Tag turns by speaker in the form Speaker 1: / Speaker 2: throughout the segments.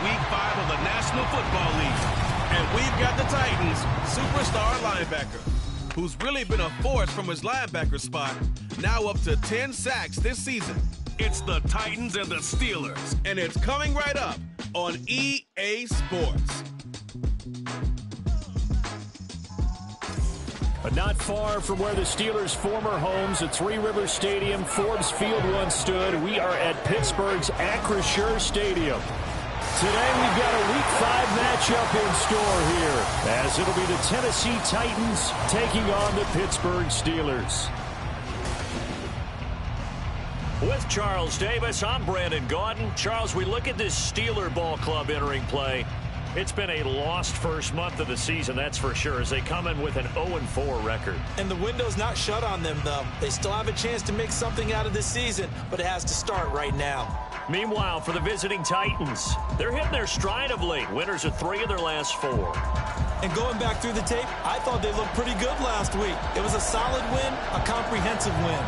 Speaker 1: Week 5 of the National Football League. And we've got the Titans' superstar linebacker, who's really been a force from his linebacker spot, now up to 10 sacks this season. It's the Titans and the Steelers, and it's coming right up on EA Sports.
Speaker 2: But not far from where the Steelers' former homes at Three Rivers Stadium, Forbes Field once stood, we are at Pittsburgh's Acrisure Stadium. Today we've got a Week 5 matchup in store here, as it'll be the Tennessee Titans taking on the Pittsburgh Steelers. With Charles Davis, I'm Brandon Gaudin. Charles, we look at this Steeler ball club entering play. It's been a lost first month of the season, that's for sure, as they come in with an 0-4 record.
Speaker 3: And the window's not shut on them, though. They still have a chance to make something out of this season, but it has to start right now.
Speaker 2: Meanwhile, for the visiting Titans, they're hitting their stride of late. Winners of 3 of their last 4.
Speaker 3: And going back through the tape, I thought they looked pretty good last week. It was a solid win, a comprehensive win.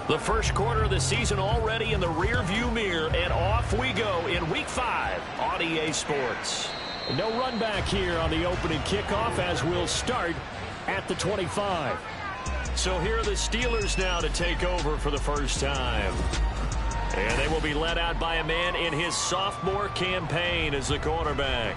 Speaker 2: The first quarter of the season already in the rearview mirror, and off we go in Week 5 on EA Sports. No run back here on the opening kickoff, as we'll start at the 25. So here are the Steelers now to take over for the first time. And they will be led out by a man in his sophomore campaign as the quarterback.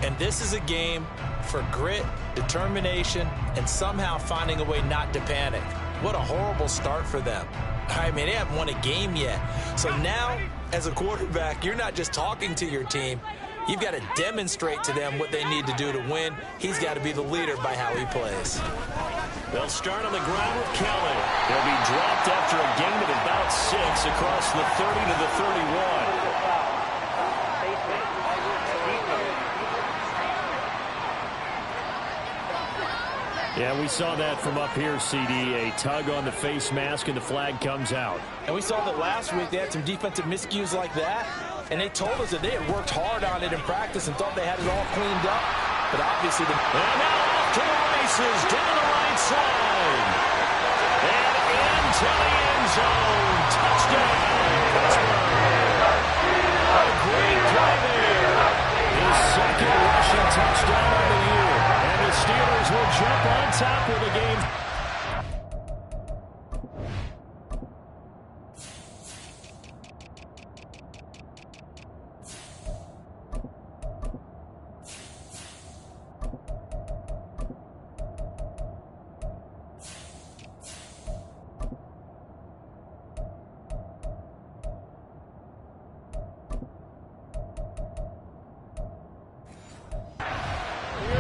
Speaker 3: And this is a game for grit, determination, and somehow finding a way not to panic. What a horrible start for them. I mean, they haven't won a game yet. So now, as a quarterback, you're not just talking to your team. You've got to demonstrate to them what they need to do to win. He's got to be the leader by how he plays.
Speaker 2: They'll start on the ground with Kelly. They'll be dropped after a gain of about 6 across the 30 to the 31. Yeah, we saw that from up here, CD. A tug on the face mask, and the flag comes out.
Speaker 3: And we saw that last week they had some defensive miscues like that, and they told us that they had worked hard on it in practice and thought they had it all cleaned up. But obviously,
Speaker 2: and now off to the races down the right side. And into the end zone. Touchdown, Pittsburgh. A great play there. His second rushing touchdown of the year. And the Steelers will jump on top of the game.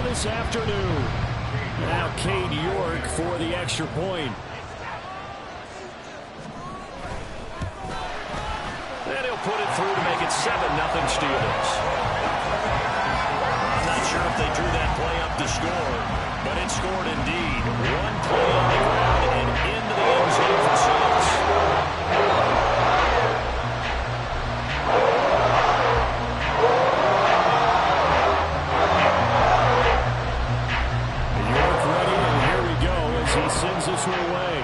Speaker 2: This afternoon. Now Cade York for the extra point. And he'll put it through to make it 7-0 Steelers. I'm not sure if they drew that play up to score, but it scored indeed. One play on the ground and into the end zone for 6. He sends this one away.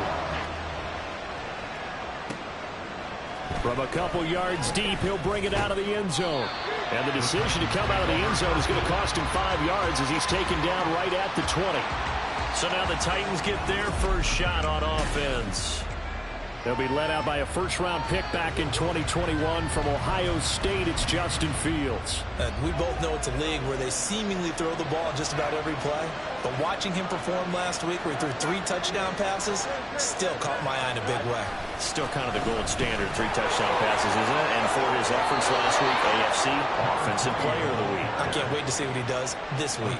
Speaker 2: couple yards deep. He'll bring it out of the end zone. And the decision to come out of the end zone is going to cost him 5 yards as he's taken down right at the 20. So now the Titans get their first shot on offense. They'll be led out by a first-round pick back in 2021 from Ohio State. It's Justin Fields.
Speaker 3: We both know it's a league where they seemingly throw the ball just about every play. But watching him perform last week where he threw 3 touchdown passes still caught my eye in a big way.
Speaker 2: Still kind of the gold standard, 3 touchdown passes, isn't it? And for his efforts last week, AFC Offensive Player of the Week.
Speaker 3: I can't wait to see what he does this week.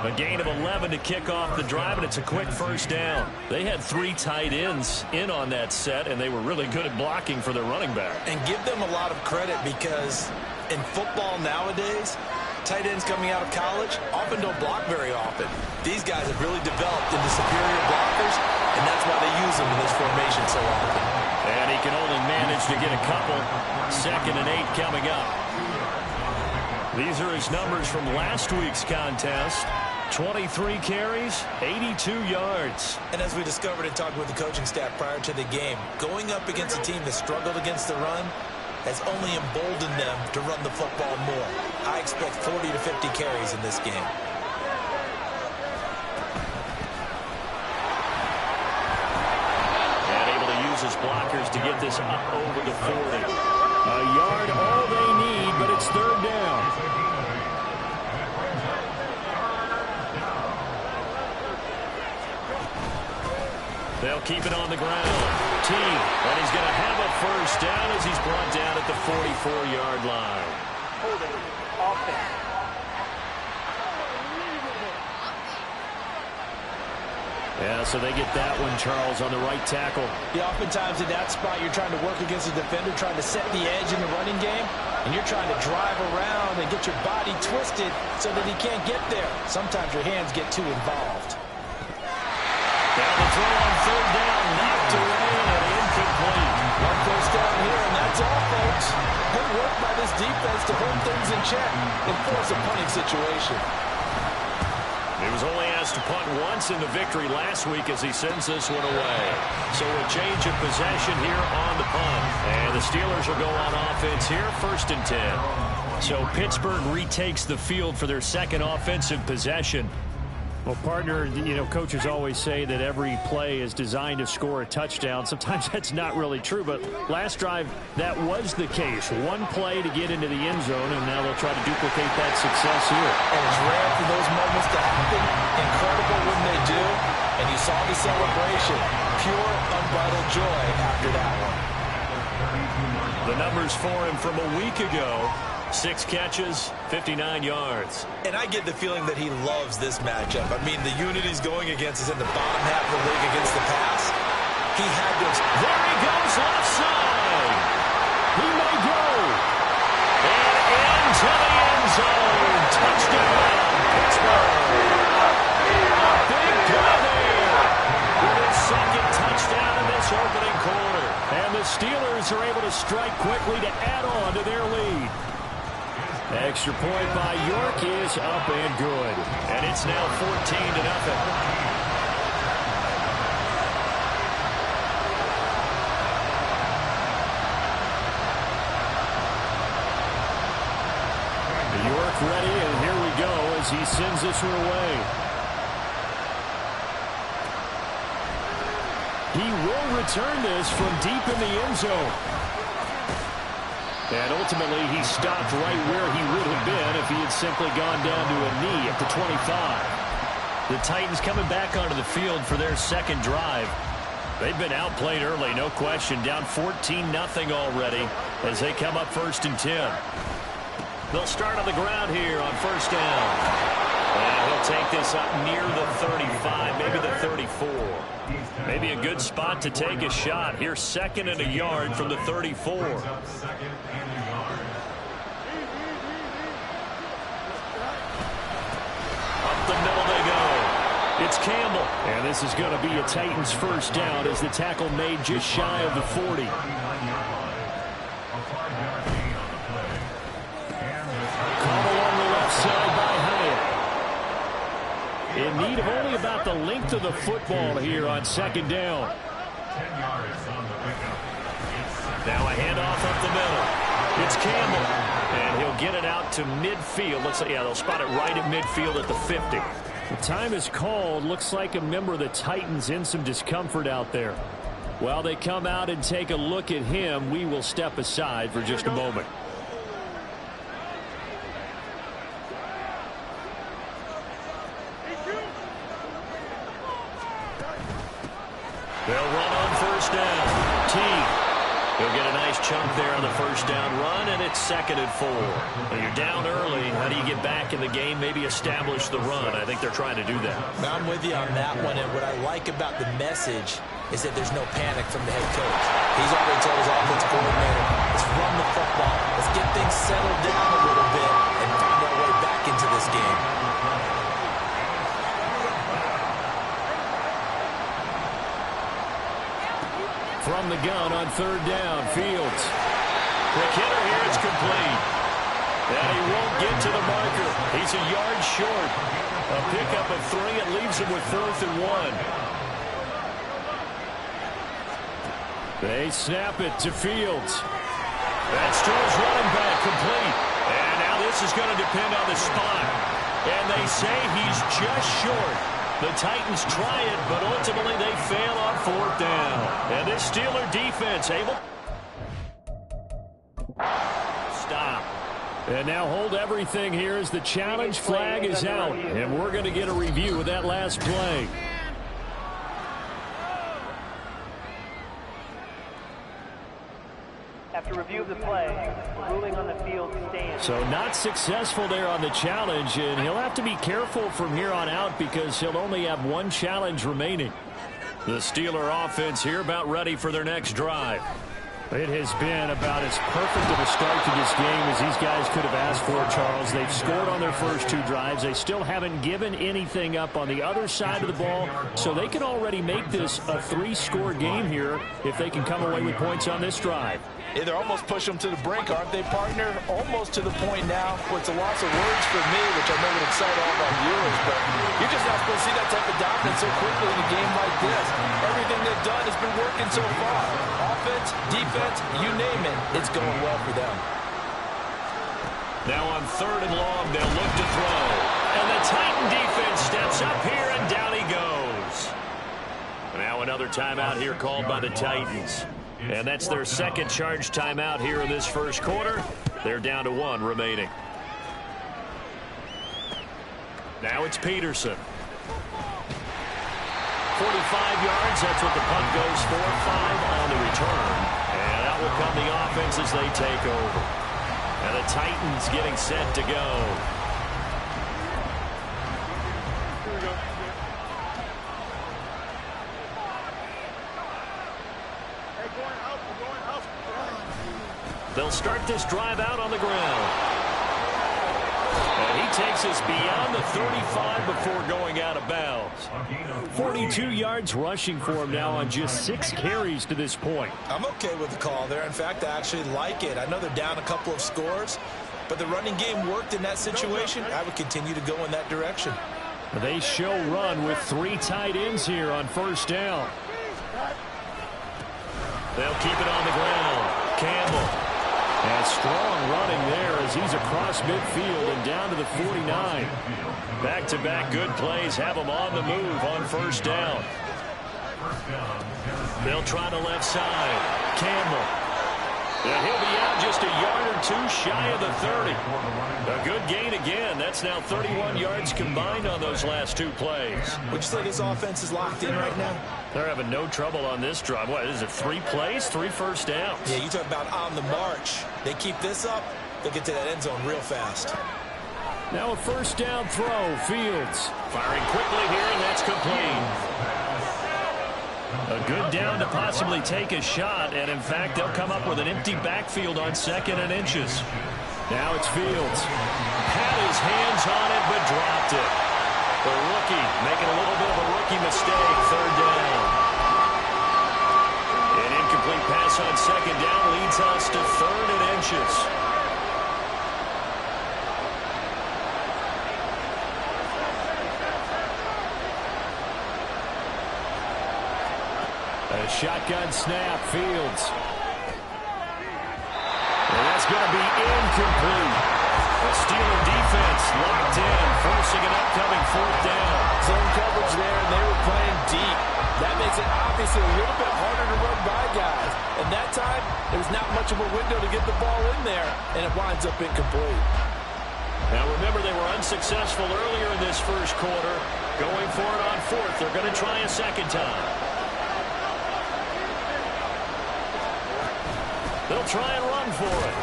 Speaker 2: A gain of 11 to kick off the drive, and it's a quick first down. They had 3 tight ends in on that set, and they were really good at blocking for their running back.
Speaker 3: And give them a lot of credit because in football nowadays, tight ends coming out of college often don't block very often. These guys have really developed into superior blockers, and that's why they use them in this formation so often.
Speaker 2: And he can only manage to get a couple. 2nd and 8 coming up. These are his numbers from last week's contest. 23 carries, 82 yards.
Speaker 3: And as we discovered in talking with the coaching staff prior to the game, going up against a team that struggled against the run has only emboldened them to run the football more. I expect 40 to 50 carries in this game.
Speaker 2: And able to use his blockers to get this up over the 40. A yard all they need, but it's 3rd down. They'll keep it on the ground. Team, and he's going to have a first down as he's brought down at the 44-yard line.
Speaker 4: Holding offense.
Speaker 2: Yeah, so they get that one, Charles, on the right tackle.
Speaker 3: Yeah, oftentimes in that spot, you're trying to work against a defender, trying to set the edge in the running game, and you're trying to drive around and get your body twisted so that he can't get there. Sometimes your hands get too involved.
Speaker 2: Down the throw on 3rd down, knocked away and incomplete.
Speaker 3: One first down here, and that's all, folks. Good work by this defense to hold things in check and force a punting situation.
Speaker 2: He was only asked to punt once in the victory last week as he sends this one away. So a change of possession here on the punt. And the Steelers will go on offense here, 1st and 10. So Pittsburgh retakes the field for their 2nd offensive possession. Well, partner, you know, coaches always say that every play is designed to score a touchdown. Sometimes that's not really true, but last drive, that was the case. One play to get into the end zone, and now they'll try to duplicate that success here.
Speaker 3: And it's rare for those moments to happen. Incredible when they do. And you saw the celebration. Pure, unbridled joy after that one.
Speaker 2: The numbers for him from a week ago. 6 catches, 59 yards.
Speaker 3: And I get the feeling that he loves this matchup. I mean, the unit he's going against is in the bottom half of the league against the pass. He had those.
Speaker 2: There he goes, left side. He may go. And into the end zone. Touchdown, Pittsburgh. A big play there. With his 2nd touchdown in this opening quarter. And the Steelers are able to strike quickly to add on to their lead. Extra point by York is up and good. And it's now 14-0. York ready, and here we go as he sends this one away. He will return this from deep in the end zone. And ultimately, he stopped right where he would have been if he had simply gone down to a knee at the 25. The Titans coming back onto the field for their 2nd drive. They've been outplayed early, no question. Down 14-0 already as they come up 1st and 10. They'll start on the ground here on 1st down. And he'll take this up near the 35, maybe the 34. Maybe a good spot to take a shot. Here's 2nd and a yard from the 34. Up the middle they go. It's Campbell. And this is going to be a Titans first down as the tackle made just shy of the 40. Caught along the left side by Hyatt. In need of only about the length of the football here on 2nd down. Now a handoff up the middle. It's Campbell. And he'll get it out to midfield. Looks like, yeah, they'll spot it right at midfield at the 50. The time is called. Looks like a member of the Titans in some discomfort out there. While they come out and take a look at him, we will step aside for just a moment. They'll run on first down. Teague. He'll get a nice chunk there on the first down run, and it's 2nd and 4. When you're down early, how do you get back in the game, maybe establish the run? I think they're trying to do that.
Speaker 3: I'm with you on that one, and what I like about the message is that there's no panic from the head coach. He's already told his offensive coordinator, let's run the football, let's get things settled down a little bit and find our way back into this game.
Speaker 2: From the gun on 3rd down, Fields. Quick hitter here, it's complete. And he won't get to the marker. He's a yard short. A pickup of 3, it leaves him with 4th and 1. They snap it to Fields. That's to his running back, complete. And now this is going to depend on the spot. And they say he's just short. The Titans try it, but ultimately they fail on 4th down. And this Steeler defense able... Stop. And now hold everything here as the challenge flag is out. And we're going to get a review of that last play.
Speaker 4: After review of the play, ruling on the field stands.
Speaker 2: So not successful there on the challenge, and he'll have to be careful from here on out because he'll only have 1 challenge remaining. The Steeler offense here about ready for their next drive. It has been about as perfect of a start to this game as these guys could have asked for, Charles. They've scored on their first 2 drives. They still haven't given anything up on the other side of the ball, so they can already make this a 3-score game here if they can come away with points on this drive.
Speaker 3: Yeah, they're almost pushing them to the brink, aren't they, partner? Almost to the point now where it's a loss of words for me, which I know would excite all of our viewers, but you're just not supposed to see that type of dominance so quickly in a game like this. Everything they've done has been working so far. Offense, defense, you name it, it's going well for them.
Speaker 2: Now on 3rd and long, they'll look to throw. And the Titan defense steps up here, and down he goes. Now another timeout here called by the Titans. And that's their 2nd charge timeout here in this first quarter. They're down to 1 remaining. Now it's Peterson. 45 yards, that's what the punt goes for. 5 on the return. And out will come the offense as they take over. And the Titans getting set to go. They'll start this drive out on the ground. And he takes us beyond the 35 before going out of bounds. 42 yards rushing for him now on just 6 carries to this point.
Speaker 3: I'm okay with the call there. In fact, I actually like it. I know they're down a couple of scores, but the running game worked in that situation. I would continue to go in that direction.
Speaker 2: They show run with 3 tight ends here on first down. They'll keep it on the ground. Campbell. And strong running there as he's across midfield and down to the 49. Back-to-back good plays have him on the move on first down. They'll try the left side. Campbell. And he'll be out just a yard or 2 shy of the 30. A good gain again. That's now 31 yards combined on those last 2 plays.
Speaker 3: Would you say this offense is locked in right now?
Speaker 2: They're having no trouble on this drive. What is it, 3 plays, 3 first downs?
Speaker 3: Yeah, you talk about on the march. They keep this up, they'll get to that end zone real fast.
Speaker 2: Now a first down throw, Fields. Firing quickly here, and that's complete. A good down to possibly take a shot, and in fact, they'll come up with an empty backfield on 2nd and inches. Now it's Fields. Had his hands on it, but dropped it. The rookie making a little bit of a rookie mistake, 3rd down. An incomplete pass on 2nd down leads us to 3rd and inches. A shotgun snap, Fields. And that's going to be incomplete. The Steeler defense locked in, forcing an upcoming fourth down.
Speaker 3: Zone coverage there, and they were playing deep. That makes it obviously a little bit harder to run by guys. And that time, there was not much of a window to get the ball in there, and it winds up incomplete.
Speaker 2: Now remember, they were unsuccessful earlier in this first quarter. Going for it on fourth. They're going to try a second time. They'll try and run for it.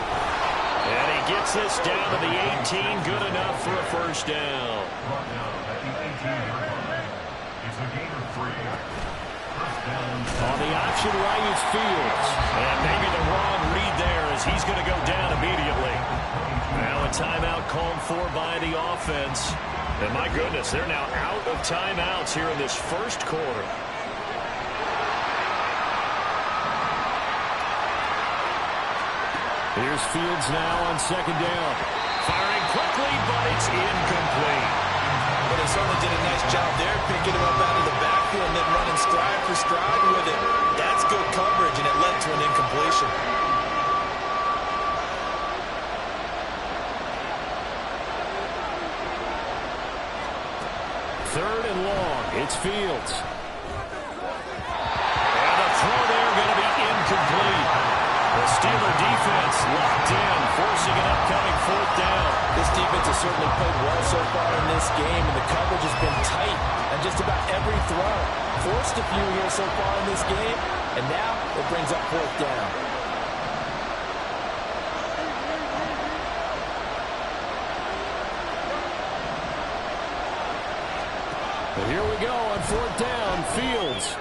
Speaker 2: And he gets this down to the 18. Good enough for a first down. On the option right is Fields. And maybe the wrong read there as he's going to go down immediately. Now a timeout called for by the offense. And my goodness, they're now out of timeouts here in this first quarter. Here's Fields now on second down. Firing quickly, but it's incomplete.
Speaker 3: But they certainly did a nice job there, picking him up out of the backfield and then running stride for stride with it. That's good coverage, and it led to an incompletion.
Speaker 2: Third and long. It's Fields. And the throw there going to be incomplete. The Steeler defense locked in, forcing an upcoming fourth down.
Speaker 3: This defense has certainly played well so far in this game, and the coverage has been tight on just about every throw. Forced a few here so far in this game, and now it brings up fourth down.
Speaker 2: But here we go on fourth down, Fields.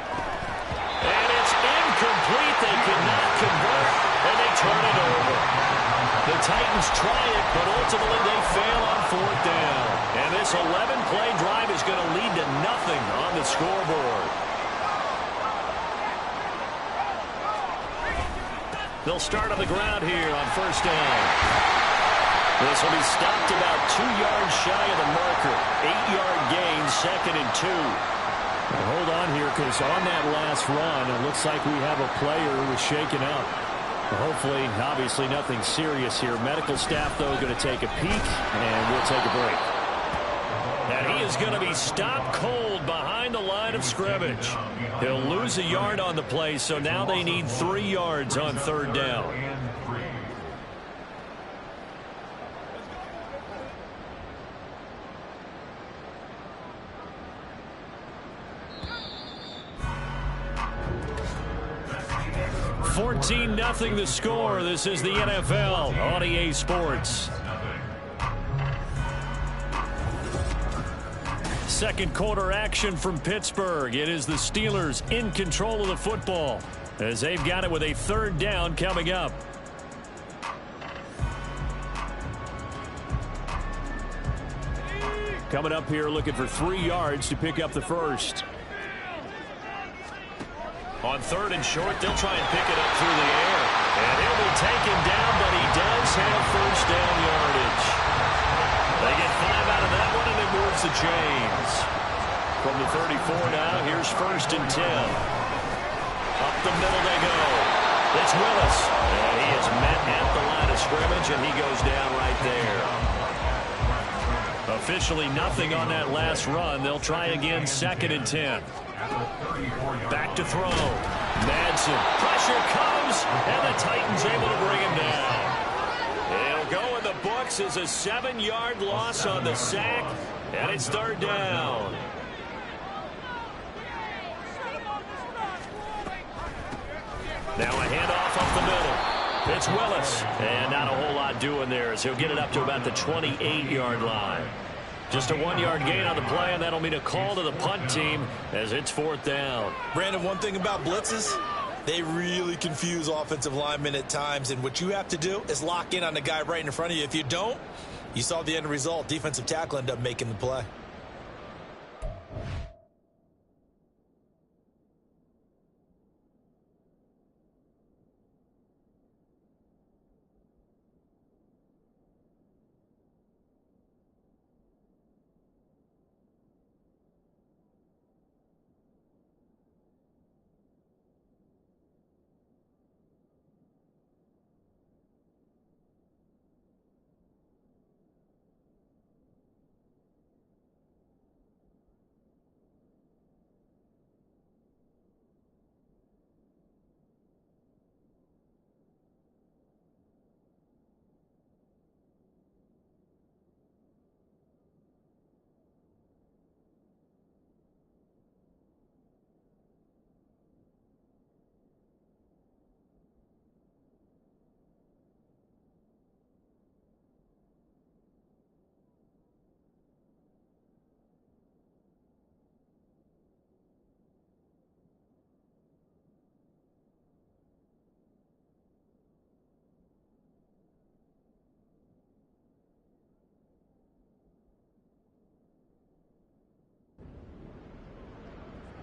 Speaker 2: And it's incomplete. They cannot convert, and they turn it over. The Titans try it, but ultimately they fail on fourth down. And this 11-play drive is going to lead to nothing on the scoreboard. They'll start on the ground here on first down. This will be stopped about 2 yards shy of the marker. 8-yard gain, second and 2. Now hold on here, because on that last run, it looks like we have a player who was shaken up. Hopefully, obviously, nothing serious here. Medical staff, though, going to take a peek, and we'll take a break. And he is going to be stopped cold behind the line of scrimmage. He'll lose a yard on the play, so now they need 3 yards on third down. Nothing the score. This is the NFL on EA Sports. Second quarter action from Pittsburgh. It is the Steelers in control of the football as they've got it with a third down coming up. Coming up here looking for 3 yards to pick up the first. On third and short, they'll try and pick it up through the air. And he'll be taken down, but he does have first down yardage. They get 5 out of that one, and it moves the chains. From the 34 now, here's first and 10. Up the middle they go. It's Willis. And he is met at the line of scrimmage, and he goes down right there. Officially nothing on that last run. They'll try again, second and 10. Back to throw. Madsen. Pressure comes, and the Titans able to bring him down. It'll go in the books as a 7-yard loss on the sack, and it's third down. Now a handoff up the middle. It's Willis, and not a whole lot doing there as he'll get it up to about the 28-yard line. Just a 1-yard gain on the play, and that'll mean a call to the punt team as it's fourth down.
Speaker 3: Brandon, one thing about blitzes, they really confuse offensive linemen at times, and what you have to do is lock in on the guy right in front of you. If you don't, you saw the end result. Defensive tackle ended up making the play.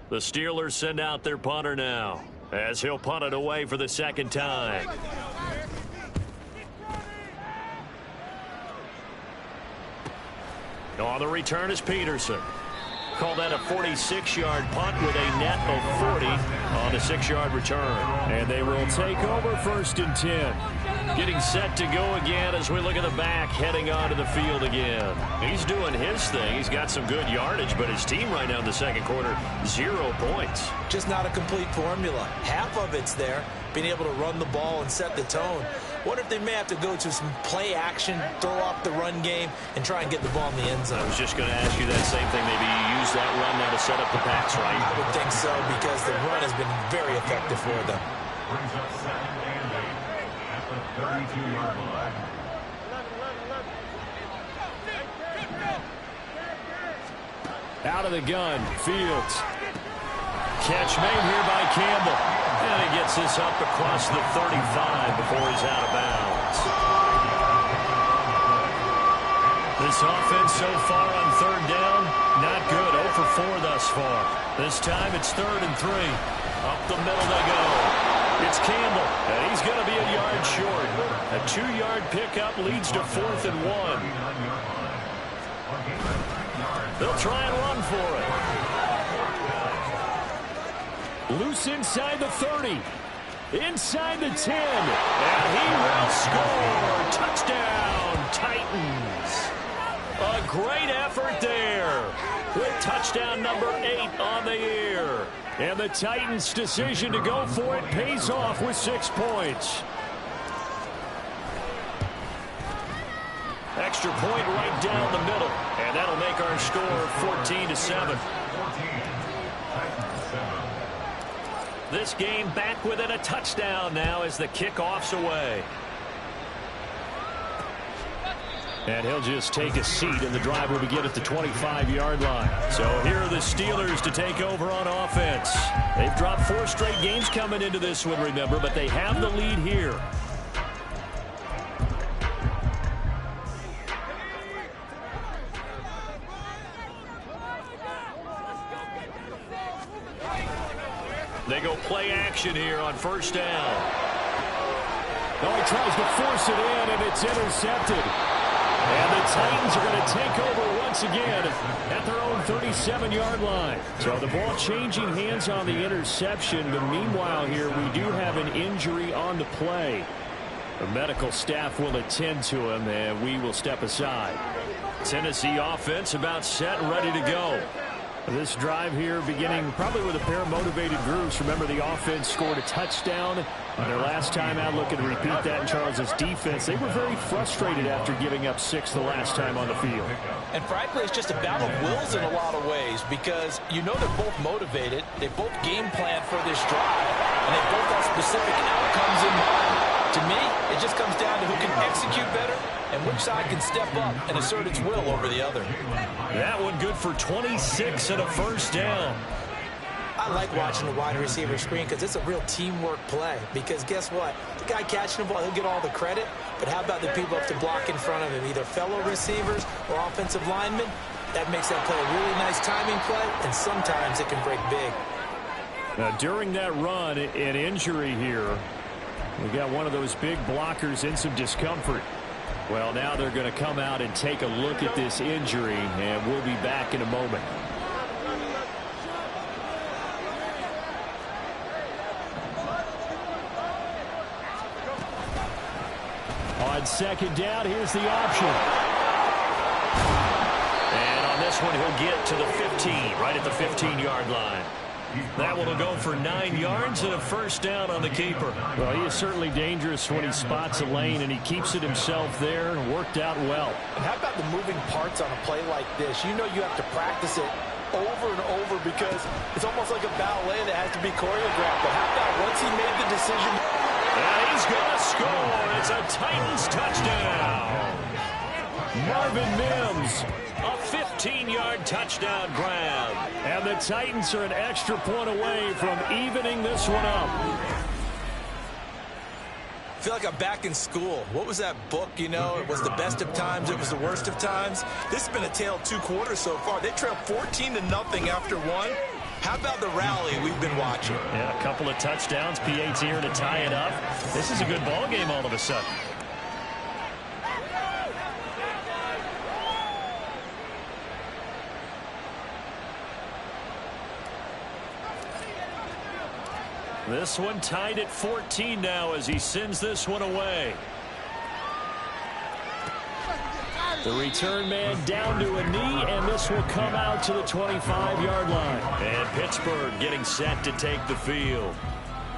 Speaker 2: The Steelers send out their punter now, as he'll punt it away for the second time. On the return is Peterson. Call that a 46-yard punt with a net of 40 on the 6-yard return. And they will take over 1st and 10. Getting set to go again as we look at the back heading onto the field again. He's doing his thing. He's got some good yardage, but his team right now in the second quarter, 0 points.
Speaker 3: Just not a complete formula. Half of it's there, being able to run the ball and set the tone. What if they may have to go to some play action, throw off the run game, and try and get the ball in the end zone?
Speaker 2: I was just going to ask you that same thing. Maybe you use that run now to set up the pass, right?
Speaker 3: I would think so, because the run has been very effective for them.
Speaker 5: Brings up 2nd and 8 at the 32-yard line.
Speaker 2: Out of the gun, Fields. Catch made here by Campbell. And he gets this up across the 35 before he's out of bounds. This offense so far on 3rd down, not good. 0 for 4 thus far. This time it's 3rd and 3. Up the middle they go. It's Campbell, and he's going to be a yard short. A 2-yard pickup leads to 4th and 1. They'll try and run for it. Loose inside the 30. Inside the 10. And he will score. Touchdown, Titans. A great effort there. With touchdown number 8 on the year. And the Titans' decision to go for it pays off with 6 points. Extra point right down the middle. And that'll make our score 14-7. This game back within a touchdown now as the kickoff's away. And he'll just take a seat, and the drive will begin at the 25-yard line. So here are the Steelers to take over on offense. They've dropped 4 straight games coming into this one, remember, but they have the lead here. They go play action here on 1st down. Oh, he tries to force it in, and it's intercepted. And the Titans are going to take over once again at their own 37-yard line. So the ball changing hands on the interception. But meanwhile here, we do have an injury on the play. The medical staff will attend to him, and we will step aside. Tennessee offense about set and ready to go. This drive here beginning probably with a pair of motivated groups. Remember, the offense scored a touchdown on their last time out. Looking to repeat that in Charles' defense. They were very frustrated after giving up 6 the last time on the field. And frankly, it's just a battle of wills in a lot of ways, because you know they're both motivated. They both game plan for this drive, and they both have specific outcomes in mind. To me, it just comes down to who can execute better and which side can step up and assert its will over the other. That one good for 26 and a 1st down. I like watching the wide receiver screen because it's a real teamwork play. Because guess what? The guy catching the ball, he'll get all the credit. But how about the people up to block in front of him? Either fellow receivers or offensive linemen. That makes that play a really nice timing play, and sometimes it can break big. Now, during that run, an injury here. We got one of those big blockers in some discomfort. Well, now they're going to come out and take a look at this injury, and we'll be back in a moment. On 2nd down, here's the option. And on this one, he'll get to the 15, right at the 15-yard line. That one will go for 9 yards and a 1st down on the keeper. Well, he is certainly dangerous when he spots a lane, and he keeps it himself there and worked out well. And how about the moving parts on a play like this? You know you have to practice it over and over because it's almost like a ballet that has to be choreographed. But how about once he made the decision? And he's going to score. It's a Titans touchdown. Marvin Mims, a 15-yard touchdown grab. And the Titans are an extra point away from evening this one up. I feel like I'm back in school. What was that book, you know? It was the best of times. It was the worst of times. This has been a tale of 2 quarters so far. They trailed 14-0 after 1.
Speaker 3: How about the rally we've been watching?
Speaker 2: Yeah, a couple of touchdowns. PAT here to tie it up. This is a good ball game all of a sudden. This one tied at 14 now as he sends this one away. The return man down to a knee, and this will come out to the 25-yard line. And Pittsburgh getting set to take the field.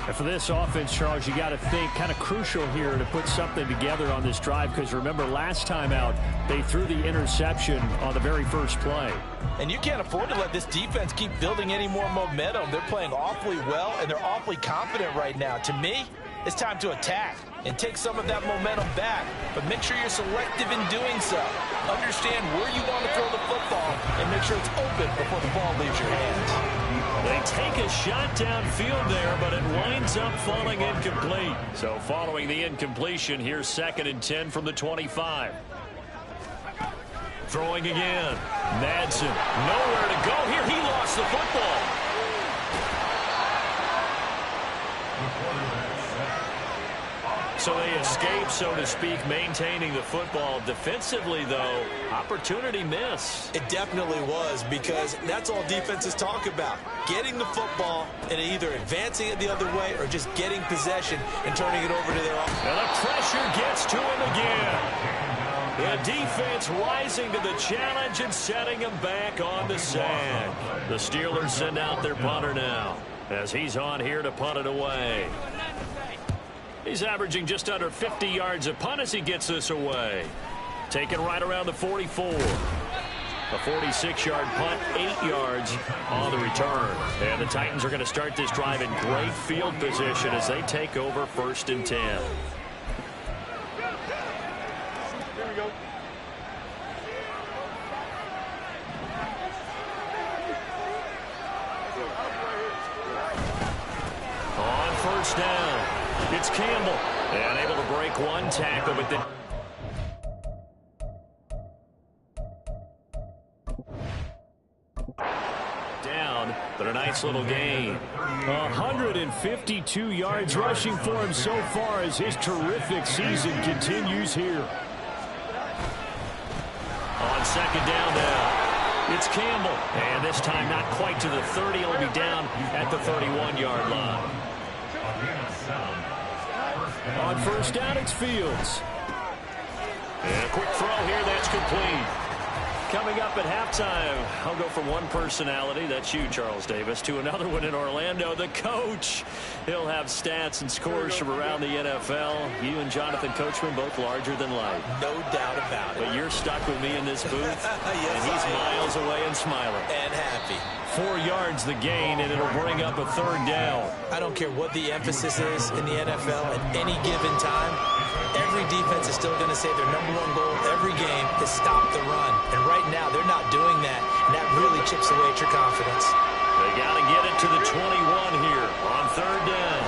Speaker 2: And for this offense, Charles, you got to think kind of crucial here to put something together on this drive, because remember last time out they threw the interception on the very first play.
Speaker 3: And you can't afford to let this defense keep building any more momentum. They're playing awfully well, and they're awfully confident right now. To me, it's time to attack and take some of that momentum back, but make sure you're selective in doing so. Understand where you want to throw the football and make sure it's open before the ball leaves your hands.
Speaker 2: They take a shot downfield there, but it winds up falling incomplete. So following the incompletion, here's 2nd and 10 from the 25. Throwing again. Madsen, nowhere to go here. He lost the football. So they escape, so to speak, maintaining the football. Defensively, though, opportunity miss.
Speaker 3: It definitely was, because that's all defenses talk about. Getting the football and either advancing it the other way or just getting possession and turning it over to their offense.
Speaker 2: And the pressure gets to him again. The defense rising to the challenge and setting him back on the sand. The Steelers send out their punter now as he's on here to punt it away. He's averaging just under 50 yards a punt as he gets this away. Taken right around the 44. A 46-yard punt, 8 yards on the return. And the Titans are going to start this drive in great field position as they take over 1st and 10.
Speaker 6: Here we go.
Speaker 2: On 1st down, it's Campbell. And able to break one tackle, but then down, but a nice little gain. 152 yards rushing for him so far as his terrific season continues here. On 2nd down now, it's Campbell. And this time not quite to the 30. He'll be down at the 31-yard line. On 1st down, it's Fields. And a quick throw here, that's complete. Coming up at halftime, I'll go from one personality, that's you, Charles Davis, to another one in Orlando, the coach. He'll have stats and scores from around the NFL. You and Jonathan Coachman, both larger than life.
Speaker 3: No doubt about it.
Speaker 2: But you're stuck with me in this booth,
Speaker 3: Yes,
Speaker 2: and he's miles away and smiling.
Speaker 3: And happy.
Speaker 2: 4 yards the gain, and it'll bring up a 3rd down.
Speaker 3: I don't care what the emphasis is in the NFL at any given time. Every defense is still going to say their #1 goal every game is stop the run. And right now, they're not doing that, and that really chips away at your confidence.
Speaker 2: They got to get it to the 21 here on 3rd down.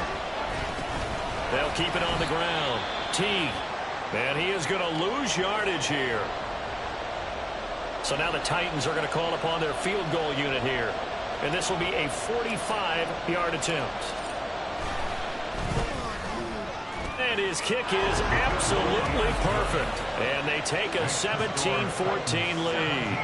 Speaker 2: They'll keep it on the ground. And he is going to lose yardage here. So now the Titans are going to call upon their field goal unit here. And this will be a 45-yard attempt. And his kick is absolutely perfect. And they take a 17-14 lead.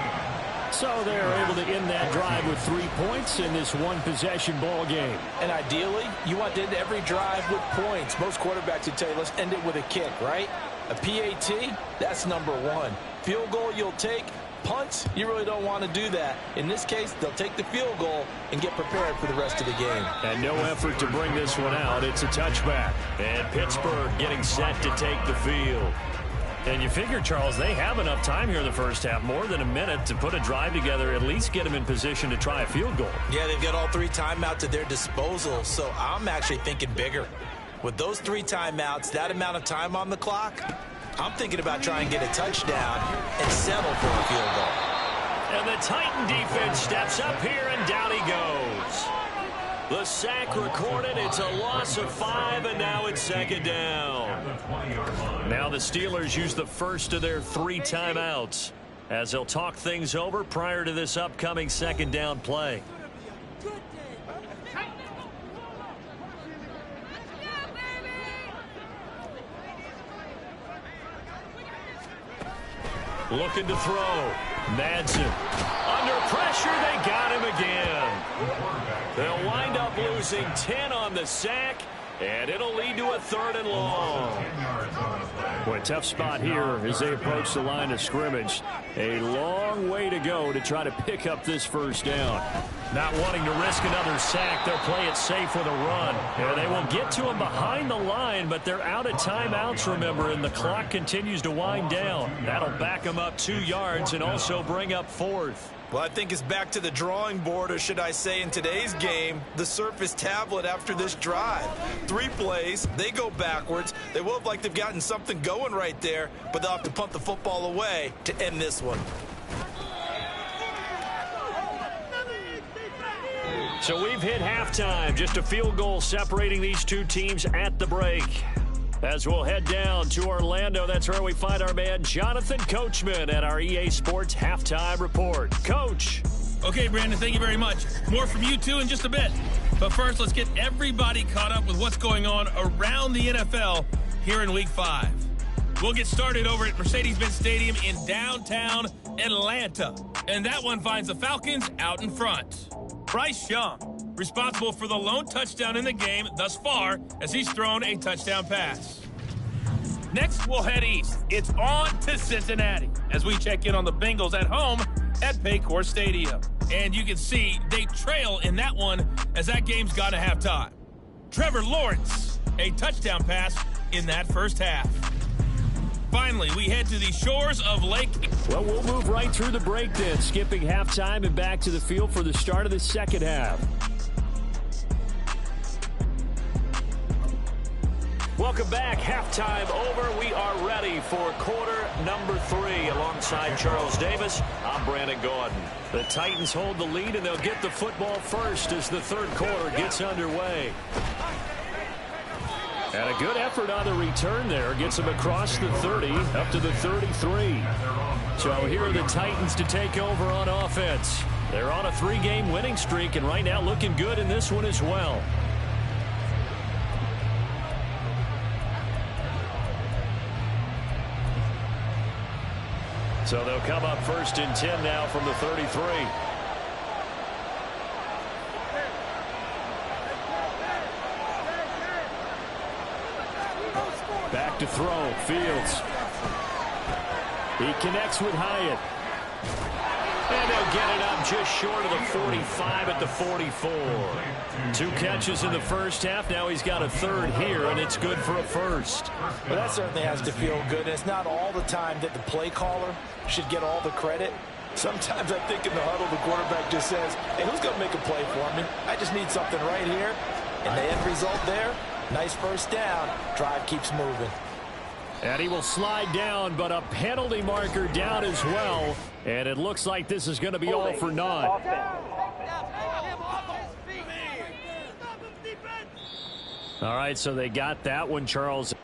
Speaker 2: So they're able to end that drive with 3 points in this one-possession ball game.
Speaker 3: And ideally, you want to end every drive with points. Most quarterbacks would tell you, let's end it with a kick, right? A PAT, that's #1. Field goal you'll take. Punts, you really don't want to do that. In this case, they'll take the field goal and get prepared for the rest of the game.
Speaker 2: And no effort to bring this one out. It's a touchback. And Pittsburgh getting set to take the field. And you figure, Charles, they have enough time here in the first half, more than a minute, to put a drive together, at least get them in position to try a field goal.
Speaker 3: Yeah, they've got all 3 timeouts at their disposal, so I'm actually thinking bigger. With those 3 timeouts, that amount of time on the clock, I'm thinking about trying to get a touchdown and settle for a field goal.
Speaker 2: And the Titan defense steps up here, and down he goes. The sack recorded. It's a loss of 5, and now it's 2nd down. Now the Steelers use the first of their 3 timeouts as they'll talk things over prior to this upcoming 2nd down play. Looking to throw. Madsen. Under pressure, they got him again. They'll wind up losing 10 on the sack, and it'll lead to a 3rd and long. Boy, tough spot here as they approach the line of scrimmage. A long way to go to try to pick up this first down. Not wanting to risk another sack, they'll play it safe with a run. And they will get to him behind the line, but they're out of timeouts, remember, and the clock continues to wind down. That'll back them up 2 yards and also bring up 4th.
Speaker 3: Well, I think it's back to the drawing board, or should I say in today's game, the Surface tablet after this drive. 3 plays, they go backwards. They will have liked to have gotten something going right there, but they'll have to punt the football away to end this one.
Speaker 2: So we've hit halftime, just a field goal separating these 2 teams at the break. As we'll head down to Orlando, that's where we find our man Jonathan Coachman at our EA Sports Halftime Report. Coach.
Speaker 6: Okay, Brandon, thank you very much. More from you two in just a bit. But first, let's get everybody caught up with what's going on around the NFL here in Week 5. We'll get started over at Mercedes-Benz Stadium in downtown Atlanta. And that one finds the Falcons out in front. Bryce Young, responsible for the lone touchdown in the game thus far, as he's thrown a touchdown pass. Next, we'll head east. It's on to Cincinnati as we check in on the Bengals at home at Paycor Stadium. And you can see they trail in that one as that game's gone to halftime. Trevor Lawrence, a touchdown pass in that first half. Finally, we head to the shores of Lake.
Speaker 2: Well, we'll move right through the break then, skipping halftime and back to the field for the start of the second half. Welcome back. Halftime over. We are ready for quarter number 3. Alongside Charles Davis, I'm Brandon Gordon. The Titans hold the lead, and they'll get the football first as the third quarter gets underway. And a good effort on the return there. Gets them across the 30, up to the 33. So here are the Titans to take over on offense. They're on a 3-game winning streak, and right now looking good in this one as well. So they'll come up 1st and 10 now from the 33. Back to throw. Fields. He connects with Hyatt. And they'll get it up just short of the 45 at the 44. 2 catches in the first half. Now he's got a 3rd here, and it's good for a 1st.
Speaker 3: Well, that certainly has to feel good. And it's not all the time that the play caller should get all the credit. Sometimes I think in the huddle, the quarterback just says, hey, who's going to make a play for me? I just need something right here. And the end result there, nice first down. Drive keeps moving.
Speaker 2: And he will slide down, but a penalty marker down as well. And it looks like this is going to be all for naught. All right, so they got that one, Charles.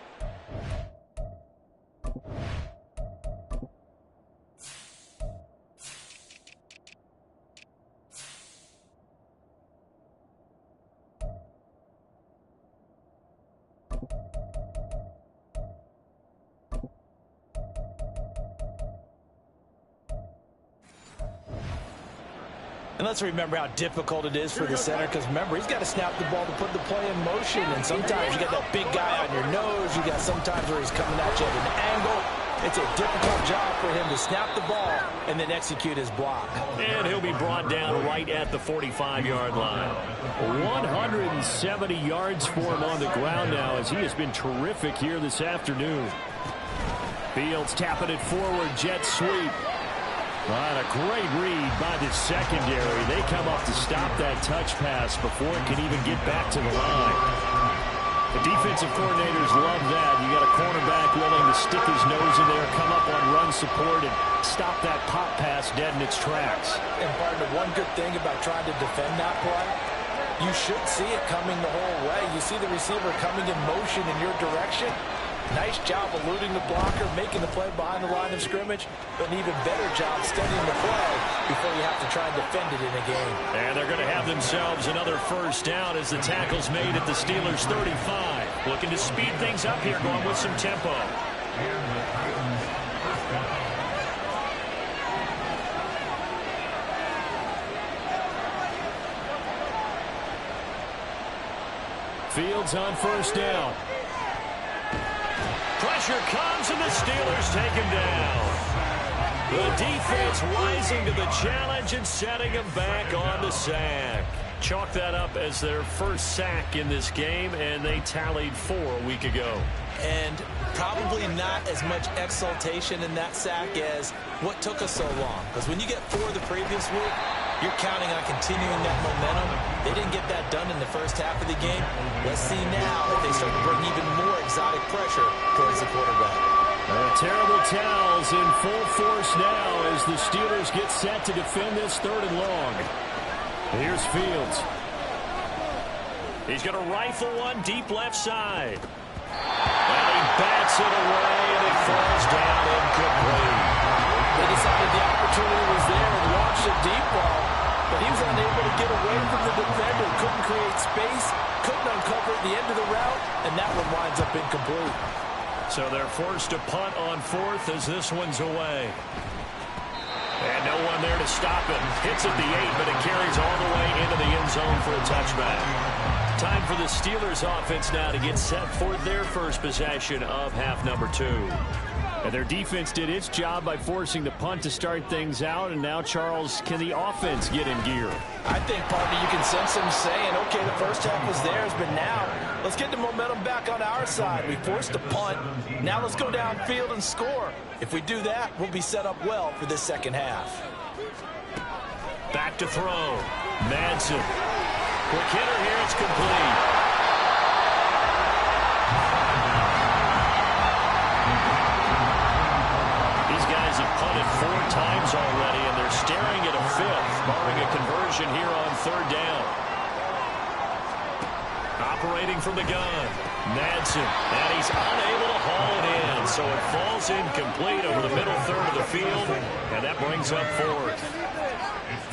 Speaker 3: And let's remember how difficult it is for the center, because remember, he's got to snap the ball to put the play in motion, and sometimes you got that big guy on your nose. You got sometimes where he's coming at you at an angle. It's a difficult job for him to snap the ball and then execute his block.
Speaker 2: And he'll be brought down right at the 45-yard line. 170 yards for him on the ground now, as he has been terrific here this afternoon. Fields tapping it forward, jet sweep. And a great read by the secondary. They come up to stop that touch pass before it can even get back to the line. The defensive coordinators love that. You got a cornerback willing to stick his nose in there, come up on run support, and stop that pop pass dead in its tracks.
Speaker 3: And partner, one good thing about trying to defend that play, you should see it coming the whole way. You see the receiver coming in motion in your direction. Nice job eluding the blocker, making the play behind the line of scrimmage, but an even better job studying the play before you have to try and defend it in a game.
Speaker 2: And they're going to have themselves another first down as the tackle's made at the Steelers' 35. Looking to speed things up here, going with some tempo.
Speaker 5: And the Titans first down.
Speaker 2: Fields on first down. Pressure comes, and the Steelers take him down. The defense rising to the challenge and setting him back on the sack. Chalk that up as their first sack in this game, and they tallied 4 a week ago.
Speaker 3: And probably not as much exultation in that sack as what took us so long. Because when you get 4 the previous week, you're counting on continuing that momentum. They didn't get that done in the first half of the game. Let's see now if they start to bring even more exotic pressure towards the quarterback.
Speaker 2: Terrible towels in full force now as the Steelers get set to defend this 3rd and long. Here's Fields. He's going to rifle one deep left side. And he bats it away, and it falls down incomplete.
Speaker 3: They decided the opportunity was there and launched a deep ball, but he was unable to get away from the defender, couldn't create space, couldn't uncover at the end of the route, and that one winds up incomplete.
Speaker 2: So they're forced to punt on 4th as this one's away. And no one there to stop him. Hits at the 8, but it carries all the way into the end zone for a touchback. Time for the Steelers offense now to get set for their first possession of half number 2. And their defense did its job by forcing the punt to start things out. And now, Charles, can the offense get in gear?
Speaker 3: I think, partner, you can sense them saying, okay, the first half was theirs, but now let's get the momentum back on our side. We forced a punt. Now let's go downfield and score. If we do that, we'll be set up well for this second half.
Speaker 2: Back to throw. Madsen. Quick hitter here. It's complete. Have punted 4 times already, and they're staring at a 5th, barring a conversion here on 3rd down. Operating from the gun, Madsen, and he's unable to haul it in, so it falls incomplete over the middle 3rd of the field, and that brings up 4th.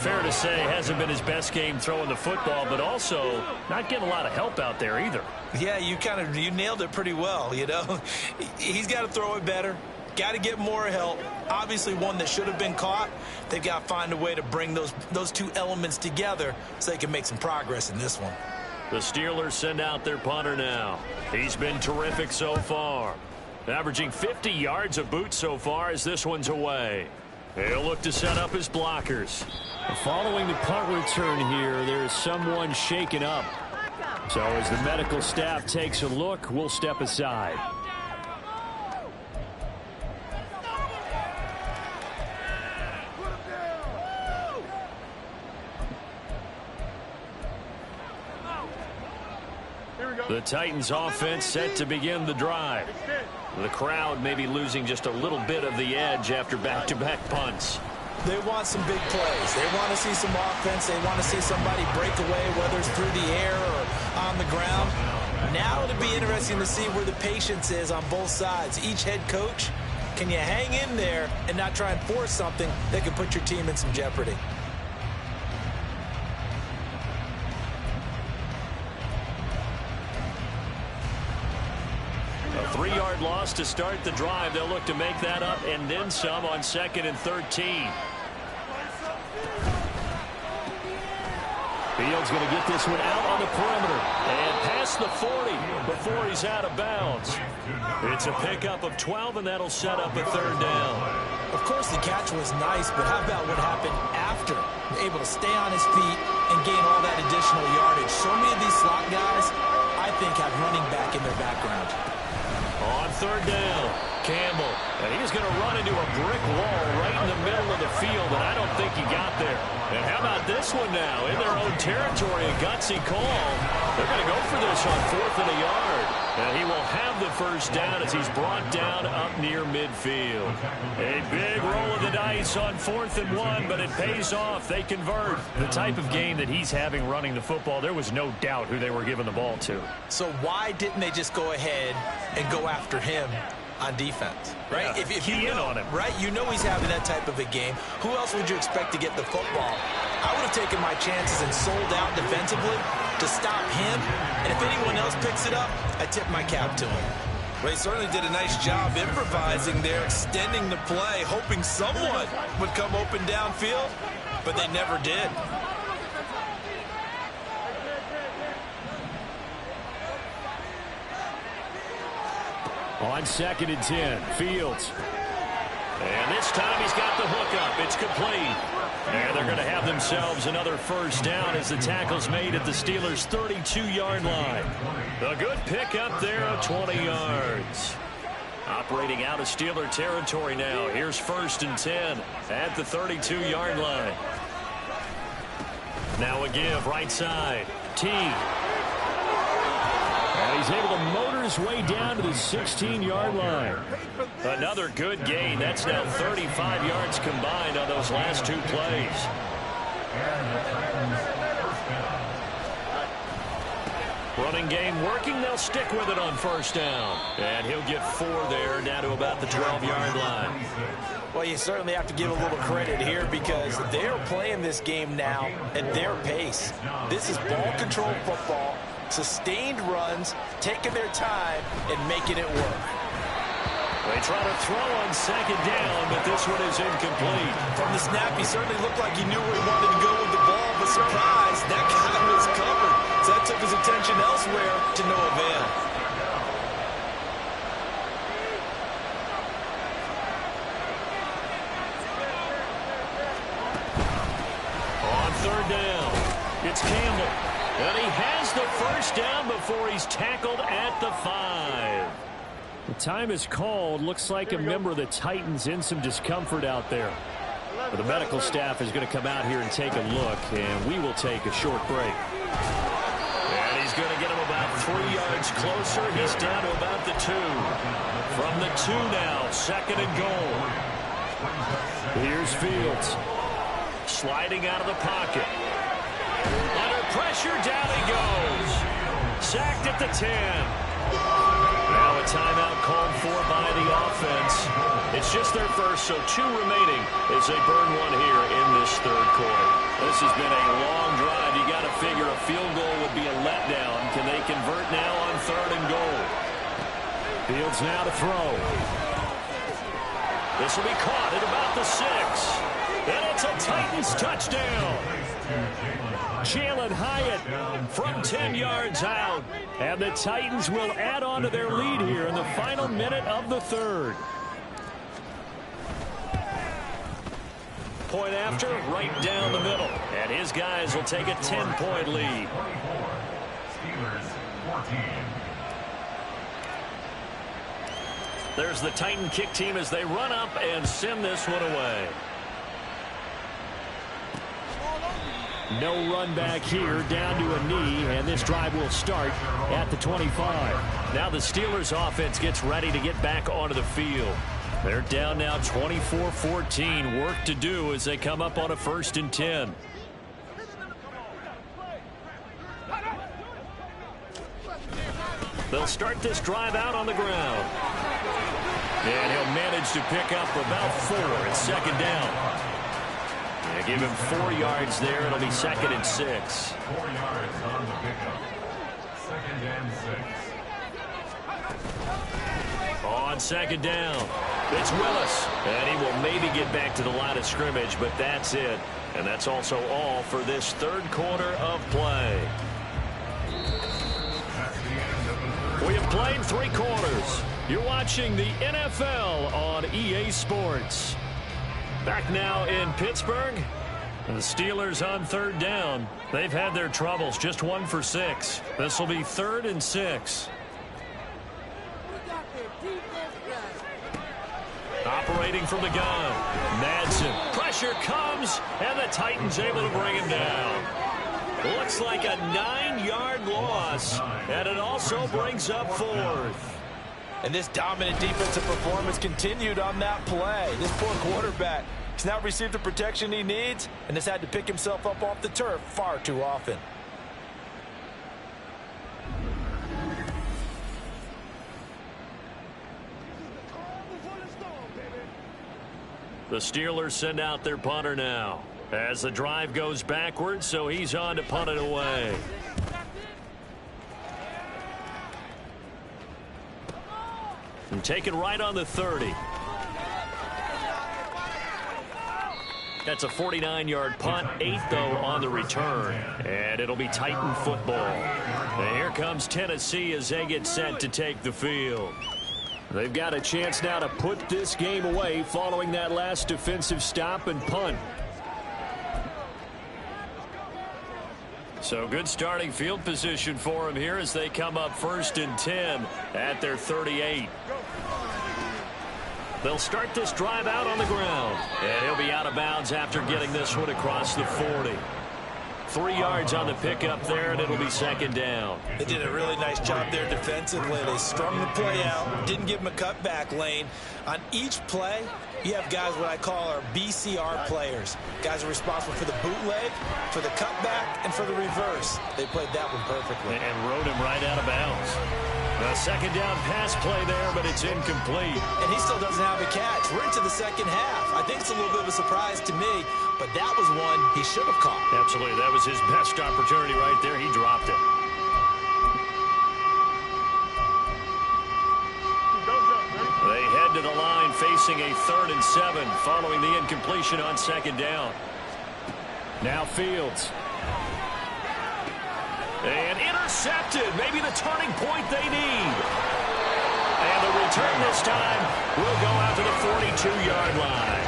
Speaker 2: Fair to say, hasn't been his best game throwing the football, but also not getting a lot of help out there either.
Speaker 3: Yeah, you nailed it pretty well, you know. He's got to throw it better. Got to get more help. Obviously one that should have been caught. They've got to find a way to bring those 2 elements together so they can make some progress in this one.
Speaker 2: The Steelers send out their punter now. He's been terrific so far. Averaging 50 yards a boot so far as this one's away. He'll look to set up his blockers. Following the punt return here, there's someone shaken up. So as the medical staff takes a look, we'll step aside. The Titans offense set to begin the drive. The crowd may be losing just a little bit of the edge after back-to-back punts.
Speaker 3: They want some big plays. They want to see some offense. They want to see somebody break away, whether it's through the air or on the ground. Now it'll be interesting to see where the patience is on both sides. Each head coach, can you hang in there and not try and force something that could put your team in some jeopardy?
Speaker 2: A 3-yard loss to start the drive. They'll look to make that up and then some on 2nd and 13. Fields going to get this one out on the perimeter and past the 40 before he's out of bounds. It's a pickup of 12, and that'll set up a 3rd down.
Speaker 3: Of course, the catch was nice, but how about what happened after? Able to stay on his feet and gain all that additional yardage. So many of these slot guys, I think, have running back in their background.
Speaker 2: On 3rd down, Campbell. And he's going to run into a brick wall right in the middle of the field, and I don't think he got there. And how about this one now? In their own territory, a gutsy call. They're going to go for this on 4th and a yard. And he will have the first down as he's brought down up near midfield. A big roll of the dice on 4th and 1, but it pays off. They convert. The type of game that he's having running the football, there was no doubt who they were giving the ball to.
Speaker 3: So why didn't they just go ahead and go after him on defense, right?
Speaker 2: Yeah,
Speaker 3: if you know, on him, right? You know he's having that type of a game. Who else would you expect to get the football? I would have taken my chances and sold out defensively to stop him. And if anyone else picks it up, I tip my cap to him. Well, he certainly did a nice job improvising there, extending the play, hoping someone would come open downfield, but they never did.
Speaker 2: On 2nd and 10, Fields. And this time he's got the hook up. It's complete. And they're going to have themselves another first down as the tackle's made at the Steelers' 32-yard line. A good pickup there of 20 yards. Operating out of Steeler territory now. Here's 1st and 10 at the 32-yard line. Now a give right side. T. And he's able to motor his way down to the 16-yard line. Another good gain. That's now 35 yards combined on those last 2 plays. Running game working. They'll stick with it on 1st down. And he'll get 4 there, down to about the 12-yard line.
Speaker 3: Well, you certainly have to give a little credit here because they're playing this game now at their pace. This is ball control football. Sustained runs, taking their time, and making it work.
Speaker 2: They try to throw on 2nd down, but this one is incomplete.
Speaker 3: From the snap, he certainly looked like he knew where he wanted to go with the ball, but surprise, that guy was covered. So that took his attention elsewhere to no avail.
Speaker 2: On 3rd down, it's Campbell. And he has the first down before he's tackled at the 5. The time is called. Looks like a member of the Titans in some discomfort out there. But the medical staff is going to come out here and take a look, and we will take a short break. And he's going to get him about 3 yards closer. He's down to about the 2. From the 2 now, 2nd and goal. Here's Fields. Sliding out of the pocket. Under pressure, down he goes. Sacked at the 10. Now a timeout called for by the offense. It's just their first, so 2 remaining as they burn one here in this 3rd quarter. This has been a long drive. You got to figure a field goal would be a letdown. Can they convert now on 3rd and goal? Fields now to throw. This will be caught at about the 6. And it's a Titans touchdown. Jalen Hyatt from 10 yards out. And the Titans will add on to their lead here in the final minute of the 3rd. Point after, right down the middle. And his guys will take a 10-point lead.
Speaker 5: Steelers 14.
Speaker 2: There's the Titan kick team as they run up and send this one away. No run back here, down to a knee, and this drive will start at the 25. Now the Steelers offense gets ready to get back onto the field. They're down now 24-14. Work to do as they come up on a 1st and 10. They'll start this drive out on the ground. And he'll manage to pick up about 4 at 2nd down. They give him 4 yards there. It'll be 2nd and 6.
Speaker 5: 4 yards on the pickup. 2nd and 6.
Speaker 2: On 2nd down, it's Willis. And he will maybe get back to the line of scrimmage, but that's it. And that's also all for this 3rd quarter of play. We have played 3 quarters. You're watching the NFL on EA Sports. Back now in Pittsburgh. And the Steelers on 3rd down. They've had their troubles. Just 1 for 6. This will be 3rd and 6. Operating from the gun. Madsen. Pressure comes, and the Titans able to bring him down. Looks like a 9-yard loss, and it also brings up 4th.
Speaker 3: And this dominant defensive performance continued on that play. This poor quarterback has now received the protection he needs and has had to pick himself up off the turf far too often.
Speaker 2: The Steelers send out their punter now as the drive goes backwards, so he's on to punt it away. And taken right on the 30. That's a 49-yard punt, 8 though on the return, and it'll be Titan football. And here comes Tennessee as they get set to take the field. They've got a chance now to put this game away following that last defensive stop and punt. So good starting field position for him here as they come up 1st and 10 at their 38. They'll start this drive out on the ground, and he'll be out of bounds after getting this one across the 40. 3 yards on the pickup there, and it'll be 2nd down.
Speaker 3: They did a really nice job there defensively. They strung the play out, didn't give him a cutback lane. On each play, you have guys what I call our BCR players. Guys are responsible for the bootleg, for the cutback, and for the reverse. They played that one perfectly.
Speaker 2: And rode him right out of bounds. A 2nd down pass play there, but it's incomplete.
Speaker 3: And he still doesn't have a catch. We're into the 2nd half. I think it's a little bit of a surprise to me, but that was one he should have caught.
Speaker 2: Absolutely. That was his best opportunity right there. He dropped it. They head to the line facing a 3rd and 7 following the incompletion on 2nd down. Now Fields. And intercepted. Maybe the turning point they need. And the return this time will go out to the 42-yard line.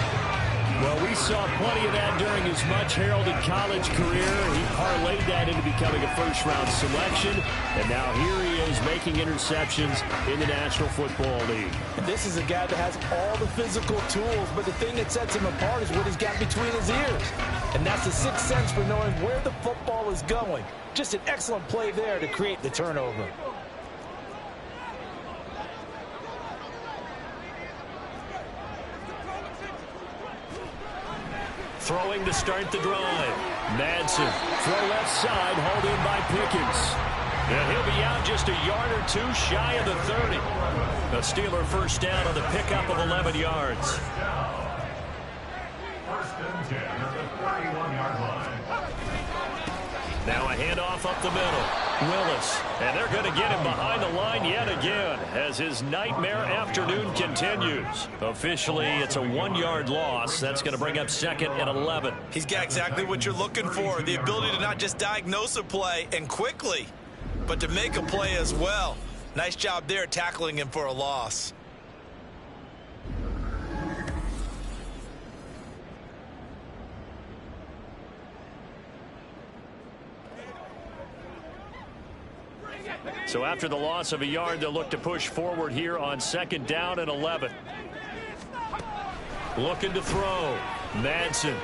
Speaker 2: Well, we saw plenty of that during his much-heralded college career. He parlayed that into becoming a first-round selection. And now here he is making interceptions in the National Football League.
Speaker 3: And this is a guy that has all the physical tools, but the thing that sets him apart is what he's got between his ears. And that's the sixth sense for knowing where the football is going. Just an excellent play there to create the turnover.
Speaker 2: Throwing to start the drive. Madsen, throw left side, hauled in by Pickens. And he'll be out just a yard or two shy of the 30. A Steeler first down on the pickup of 11 yards.
Speaker 5: 1st and 10 at the 31-yard line.
Speaker 2: Now a handoff up the middle. Willis. And they're going to get him behind the line yet again as his nightmare afternoon continues. Officially, it's a 1-yard loss. That's going to bring up 2nd and 11.
Speaker 3: He's got exactly what you're looking for. The ability to not just diagnose a play and quickly, but to make a play as well. Nice job there tackling him for a loss.
Speaker 2: So after the loss of a yard, they'll look to push forward here on 2nd down and 11. Looking to throw. Madsen.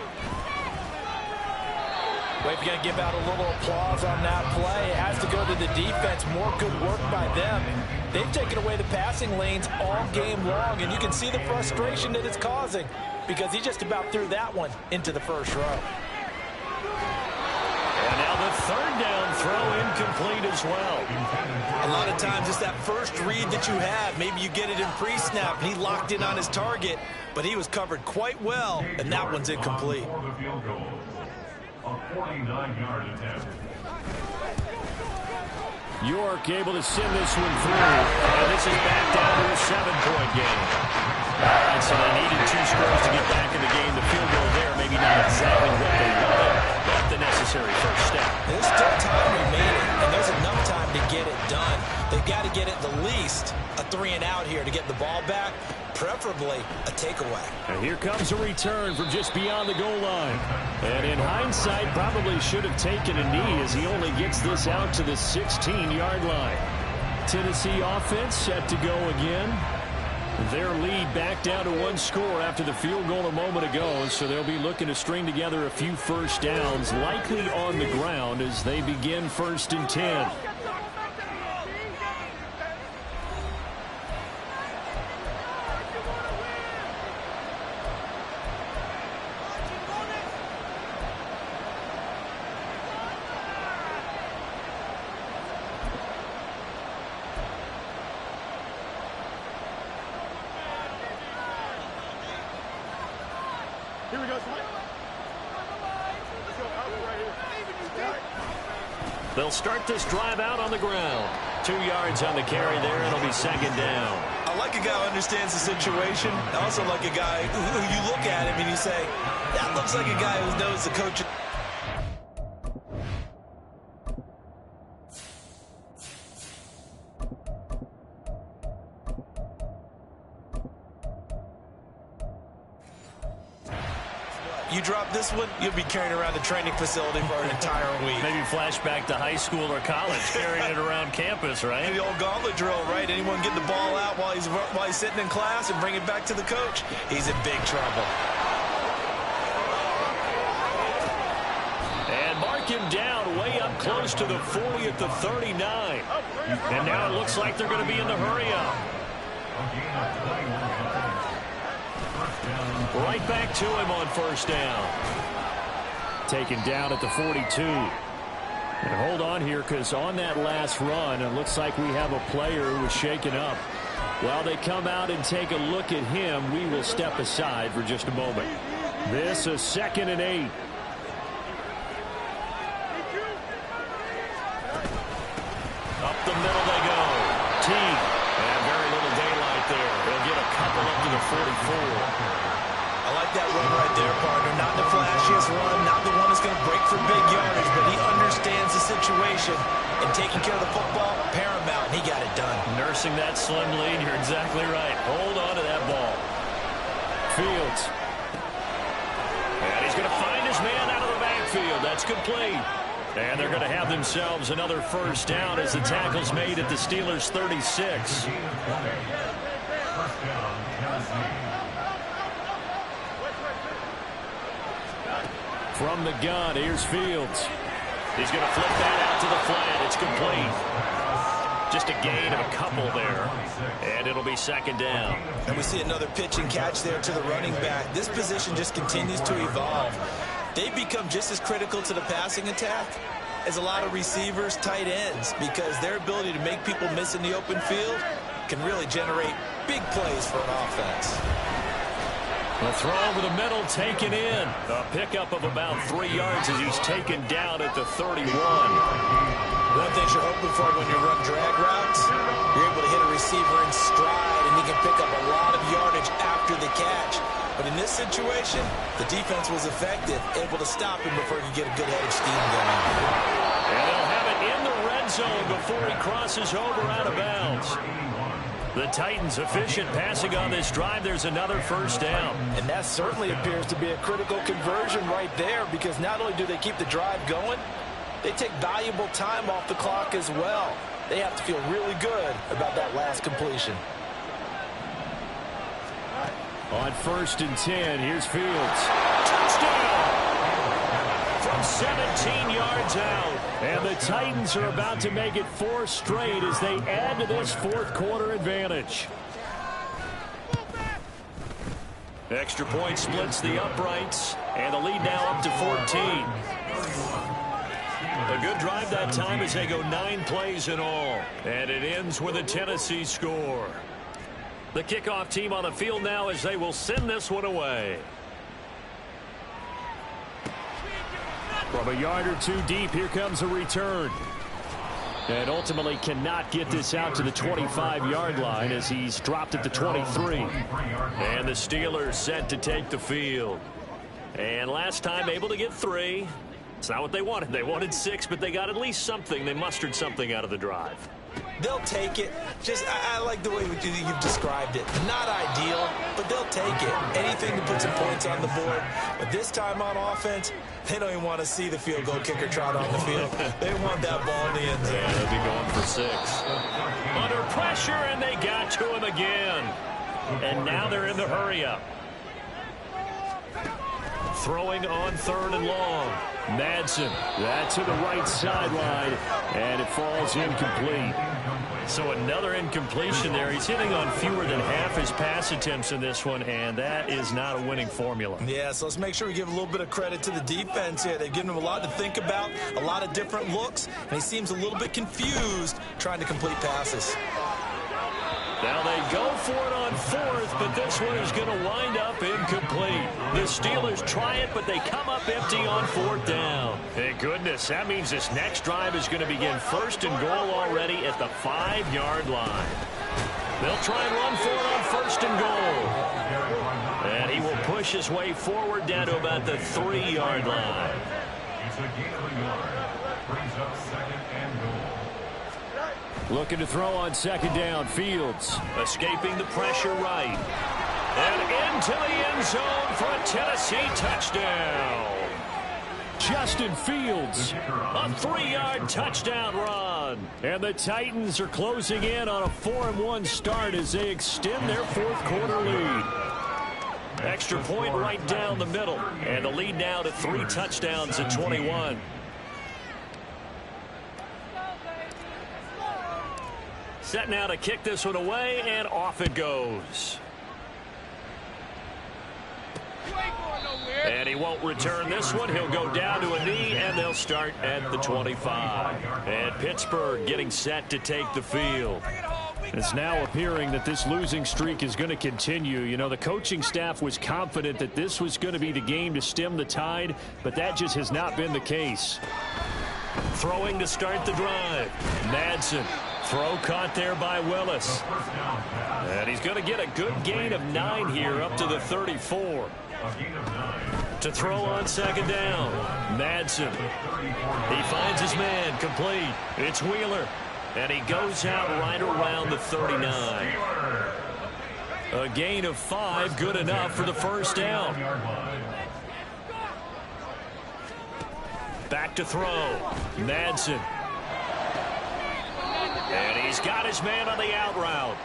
Speaker 3: Well, if you're going to give out a little applause on that play, it has to go to the defense. More good work by them. They've taken away the passing lanes all game long, and you can see the frustration that it's causing because he just about threw that one into the first row.
Speaker 2: And now the 3rd down throw incomplete as well.
Speaker 3: A lot of times it's that first read that you have. Maybe you get it in pre-snap, and he locked in on his target, but he was covered quite well, and that one's incomplete.
Speaker 5: A 49-yard attempt.
Speaker 2: York able to send this one through. And this is back down to a 7-point game. All right, so they needed 2 scores to get back in the game. The field goal there, maybe not exactly what they wanted, but the necessary first step.
Speaker 3: There's still time remaining, and there's enough time to get it done. They've got to get it the least a 3-and-out here to get the ball back, preferably a takeaway.
Speaker 2: And here comes a return from just beyond the goal line. And in hindsight, probably should have taken a knee as he only gets this out to the 16-yard line. Tennessee offense set to go again. Their lead back down to one score after the field goal a moment ago, so they'll be looking to string together a few first downs, likely on the ground as they begin 1st and 10.
Speaker 7: Here we go.
Speaker 2: They'll start this drive out on the ground. 2 yards on the carry there. It'll be 2nd down.
Speaker 3: I like a guy who understands the situation. I also like a guy who you look at him and you say, that looks like a guy who knows the coach. You drop this one, you'll be carrying around the training facility for an entire week.
Speaker 2: Maybe flashback to high school or college, carrying it around campus, right?
Speaker 3: The old gauntlet drill, right? Anyone get the ball out while he's sitting in class and bring it back to the coach, he's in big trouble.
Speaker 2: And mark him down way up close to the 40 at the 39. And now it looks like they're going to be in the hurry-up. Right back to him on 1st down. Taken down at the 42. And hold on here, because on that last run, it looks like we have a player who was shaken up. While they come out and take a look at him, we will step aside for just a moment. This is 2nd and 8. Up the middle they go. Teague. And very little daylight there. They'll get a couple up to the 44.
Speaker 3: I like that run right there, partner. Not the flashiest run, not the one that's going to break for big yardage, but he understands the situation, and taking care of the football, paramount, and he got it done.
Speaker 2: Nursing that slim lead, you're exactly right. Hold on to that ball. Fields. And he's going to find his man out of the backfield. That's complete. And they're going to have themselves another 1st down as the tackle's made at the Steelers' 36. From the gun, here's Fields. He's going to flip that out to the flat. It's complete. Just a gain of a couple there. And it'll be 2nd down.
Speaker 3: And we see another pitch and catch there to the running back. This position just continues to evolve. They become just as critical to the passing attack as a lot of receivers, tight ends, because their ability to make people miss in the open field can really generate big plays for an offense.
Speaker 2: The throw over the middle, taken in. A pickup of about 3 yards as he's taken down at the 31.
Speaker 3: One thing you're hoping for when you run drag routes, you're able to hit a receiver in stride, and he can pick up a lot of yardage after the catch. But in this situation, the defense was effective, able to stop him before he could get a good head of steam going.
Speaker 2: And they'll have it in the red zone before he crosses over out of bounds. The Titans efficient passing on this drive. There's another 1st down.
Speaker 3: And that certainly appears to be a critical conversion right there, because not only do they keep the drive going, they take valuable time off the clock as well. They have to feel really good about that last completion.
Speaker 2: On 1st and 10, here's Fields. Touchdown! From 17 yards out. And the Titans are about to make it 4 straight as they add to this 4th quarter advantage. Extra point splits the uprights, and the lead now up to 14. A good drive that time as they go 9 plays in all. And it ends with a Tennessee score. The kickoff team on the field now as they will send this one away. From a yard or 2 deep, here comes a return. And ultimately cannot get this out to the 25-yard line as he's dropped at the 23. And the Steelers set to take the field. And last time able to get 3. It's not what they wanted. They wanted 6, but they got at least something. They mustered something out of the drive.
Speaker 3: They'll take it. I like the way you've described it. Not ideal, but they'll take it. Anything to put some points on the board. But this time on offense, they don't even want to see the field goal kicker trot on the field. They want that ball in the end zone.
Speaker 2: Yeah, they'll be going for 6. Under pressure, and they got to him again. And now they're in the hurry-up. Throwing on 3rd and long. Madsen, that to the right sideline, and it falls incomplete. So another incompletion there. He's hitting on fewer than half his pass attempts in this one, and that is not a winning formula.
Speaker 3: Yeah, so let's make sure we give a little bit of credit to the defense here. They've given him a lot to think about, a lot of different looks, and he seems a little bit confused trying to complete passes.
Speaker 2: Now they go for it on 4th, but this one is going to wind up incomplete. The Steelers try it, but they come up empty on 4th down. Thank goodness, that means this next drive is going to begin 1st and goal already at the 5-yard line. They'll try and run for it on 1st and goal. And he will push his way forward down to about the 3-yard line.
Speaker 5: It's a gain of a yard. Brings up 2nd and goal.
Speaker 2: Looking to throw on 2nd down. Fields escaping the pressure right. And into the end zone for a Tennessee touchdown. Justin Fields, a 3-yard touchdown run. And the Titans are closing in on a 4-1 start as they extend their 4th quarter lead. Extra point right down the middle. And the lead now to 3 touchdowns at 21. Set now to kick this one away, and off it goes. And he won't return this one. He'll go down to a knee, and they'll start at the 25. And Pittsburgh getting set to take the field. It's now appearing that this losing streak is going to continue. You know, the coaching staff was confident that this was going to be the game to stem the tide, but that just has not been the case. Throwing to start the drive. Madsen. Throw caught there by Willis. And he's going to get a good gain of 9 here up to the 34. To throw on 2nd down. Madsen. He finds his man complete. It's Wheeler. And he goes out right around the 39. A gain of 5, good enough for the 1st down. Back to throw. Madsen. And he's got his man on the out route.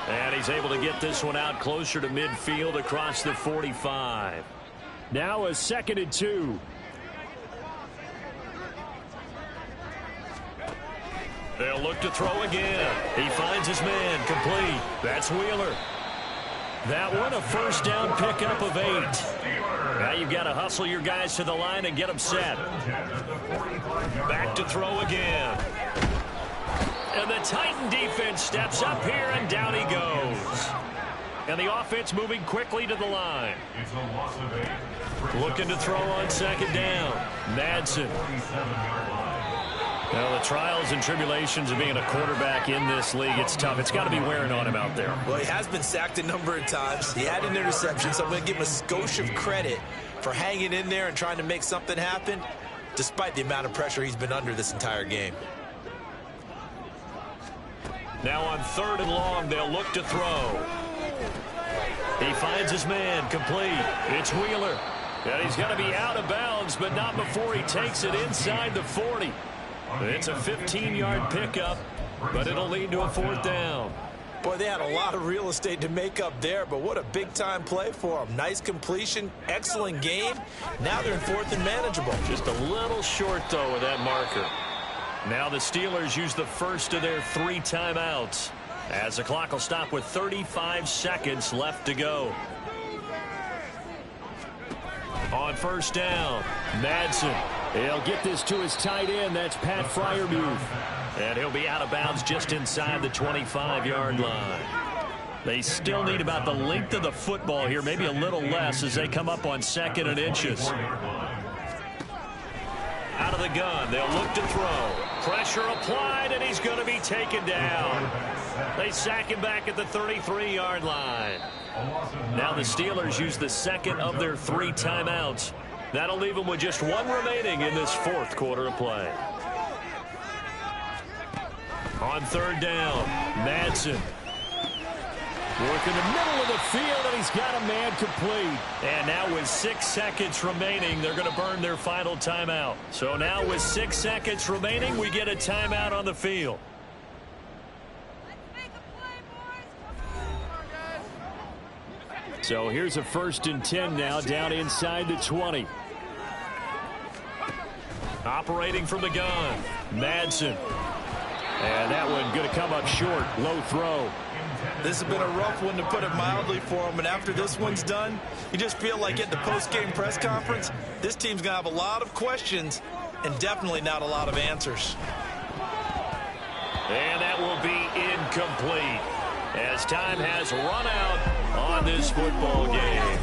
Speaker 2: And he's able to get this one out closer to midfield across the 45. Now a 2nd and 2. They'll look to throw again. He finds his man complete. That's Wheeler. That one a 1st down pickup of 8. Now you've got to hustle your guys to the line and get them set. Back to throw again. And the Titan defense steps up here, and down he goes. And the offense moving quickly to the line. Looking to throw on 2nd down. Madsen. Now, the trials and tribulations of being a quarterback in this league, it's tough. It's got to be wearing on him out there.
Speaker 3: Well, he has been sacked a number of times. He had an interception, so I'm going to give him a skosh of credit for hanging in there and trying to make something happen, despite the amount of pressure he's been under this entire game.
Speaker 2: Now on 3rd and long, they'll look to throw. He finds his man complete. It's Wheeler. And he's going to be out of bounds, but not before he takes it inside the 40. It's a 15-yard pickup, but it'll lead to a 4th down.
Speaker 3: Boy, they had a lot of real estate to make up there, but what a big-time play for them. Nice completion, excellent game. Now they're in 4th and manageable.
Speaker 2: Just a little short, though, with that marker. Now the Steelers use the first of their 3 timeouts as the clock will stop with 35 seconds left to go. On 1st down, Madsen. He'll get this to his tight end. That's Pat Freiermuth. And he'll be out of bounds just inside the 25-yard line. They still need about the length of the football here, maybe a little less as they come up on 2nd and inches. Out of the gun, they'll look to throw. Pressure applied, and he's going to be taken down. They sack him back at the 33-yard line. Now the Steelers use the 2nd of their 3 timeouts. That'll leave them with just 1 remaining in this 4th quarter of play. On 3rd down, Madsen. Working the middle of the field, and he's got a man complete. And now with 6 seconds remaining, they're going to burn their final timeout. So now with 6 seconds remaining, we get a timeout on the field. So here's a 1st and 10 now, down inside the 20. Operating from the gun, Madsen. And that one going to come up short. Low throw.
Speaker 3: This has been a rough one, to put it mildly, for him. And after this one's done, you just feel like at the post-game press conference, this team's going to have a lot of questions and definitely not a lot of answers.
Speaker 2: And that will be incomplete as time has run out on this football game.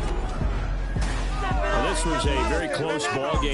Speaker 2: Well, this was a very close ball game.